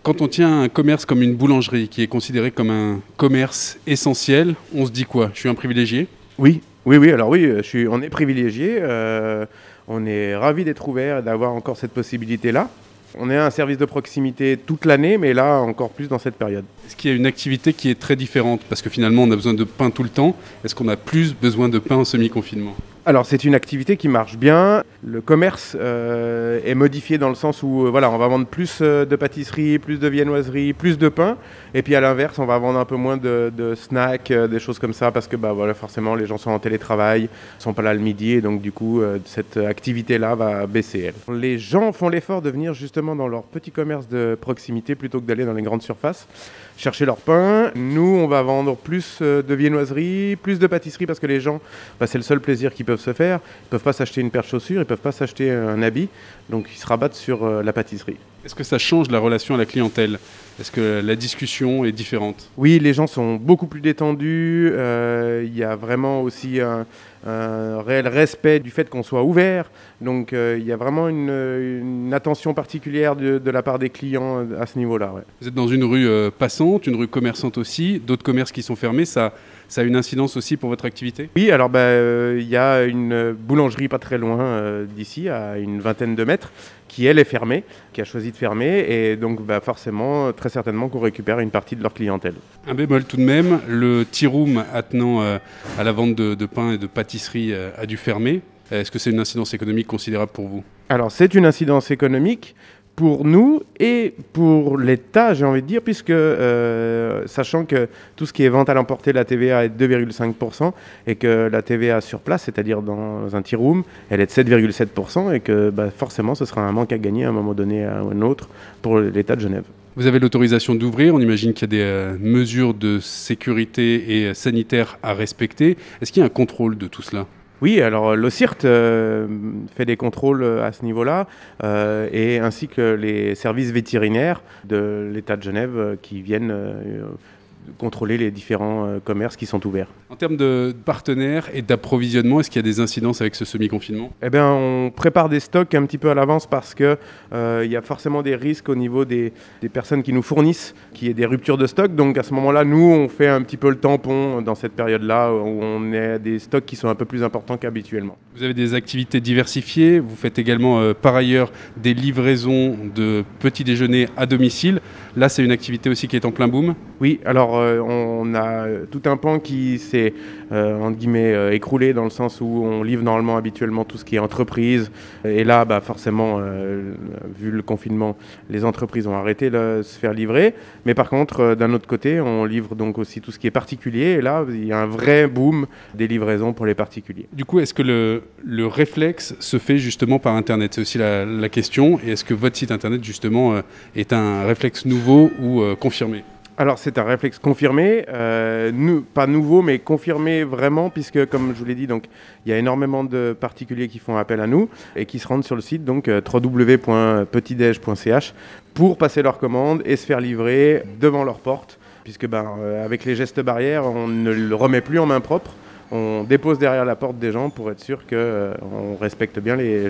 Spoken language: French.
Quand on tient un commerce comme une boulangerie, qui est considéré comme un commerce essentiel, on se dit quoi? Je suis un privilégié? Oui, oui, alors oui, on est privilégié, on est ravis d'être ouvert et d'avoir encore cette possibilité-là. On est un service de proximité toute l'année, mais là encore plus dans cette période. Est-ce qu'il y a une activité qui est très différente? Parce que finalement, on a besoin de pain tout le temps. Est-ce qu'on a plus besoin de pain en semi-confinement? Alors c'est une activité qui marche bien. Le commerce est modifié dans le sens où voilà, on va vendre plus de pâtisserie, plus de viennoiserie, plus de pain. Et puis à l'inverse, on va vendre un peu moins de snacks, des choses comme ça, parce que bah, voilà, forcément les gens sont en télétravail, sont pas là le midi, et donc du coup cette activité-là va baisser. Elle. Les gens font l'effort de venir justement dans leur petit commerce de proximité plutôt que d'aller dans les grandes surfaces chercher leur pain. Nous, on va vendre plus de viennoiserie, plus de pâtisserie, parce que les gens, bah, c'est le seul plaisir qu'ils peuvent se faire. Ils ne peuvent pas s'acheter une paire de chaussures, ils ne peuvent pas s'acheter un habit, donc ils se rabattent sur la pâtisserie. Est-ce que ça change la relation à la clientèle? Est-ce que la discussion est différente? Oui, les gens sont beaucoup plus détendus. Il y a vraiment aussi un réel respect du fait qu'on soit ouvert. Donc il y a vraiment une attention particulière de la part des clients à ce niveau-là. Ouais. Vous êtes dans une rue passante, une rue commerçante aussi, d'autres commerces qui sont fermés, ça a une incidence aussi pour votre activité? Oui, alors il y a une boulangerie pas très loin d'ici, à une vingtaine de mètres, qui elle est fermée, qui a choisi de fermer, et donc forcément, très certainement qu'on récupère une partie de leur clientèle. Un bémol tout de même, le tea room attenant à la vente de pain et de pâtisserie a dû fermer. Est-ce que c'est une incidence économique considérable pour vous? Alors c'est une incidence économique pour nous et pour l'État, j'ai envie de dire, puisque sachant que tout ce qui est vente à l'emporter, la TVA est de 2,5% et que la TVA sur place, c'est-à-dire dans un tea room, elle est de 7,7% et que forcément ce sera un manque à gagner à un moment donné à un autre pour l'État de Genève. Vous avez l'autorisation d'ouvrir, on imagine qu'il y a des mesures de sécurité et sanitaires à respecter. Est-ce qu'il y a un contrôle de tout cela? Oui, alors l'OCIRT fait des contrôles à ce niveau-là, et ainsi que les services vétérinaires de l'État de Genève qui viennent contrôler les différents commerces qui sont ouverts. En termes de partenaires et d'approvisionnement, est-ce qu'il y a des incidences avec ce semi-confinement? Eh bien, on prépare des stocks un petit peu à l'avance parce qu'il y a forcément des risques au niveau des personnes qui nous fournissent, qu'il y ait des ruptures de stock. Donc à ce moment-là, nous, on fait un petit peu le tampon dans cette période-là où on a des stocks qui sont un peu plus importants qu'habituellement. Vous avez des activités diversifiées, vous faites également par ailleurs des livraisons de petits déjeuners à domicile. Là, c'est une activité aussi qui est en plein boom? Oui, alors on a tout un pan qui s'est entre guillemets écroulé dans le sens où on livre normalement habituellement tout ce qui est entreprise. Et là, forcément, vu le confinement, les entreprises ont arrêté de se faire livrer. Mais par contre, d'un autre côté, on livre donc aussi tout ce qui est particulier. Et là, il y a un vrai boom des livraisons pour les particuliers. Du coup, est-ce que le réflexe se fait justement par Internet? C'est aussi la question. Et est-ce que votre site Internet, justement, est un réflexe nouveau ou confirmé? Alors c'est un réflexe confirmé, pas nouveau mais confirmé vraiment, puisque comme je vous l'ai dit, donc il y a énormément de particuliers qui font appel à nous et qui se rendent sur le site donc www.petitdej.ch pour passer leur commande et se faire livrer devant leur porte, puisque avec les gestes barrières, on ne le remet plus en main propre. On dépose derrière la porte des gens pour être sûr qu'on respecte bien les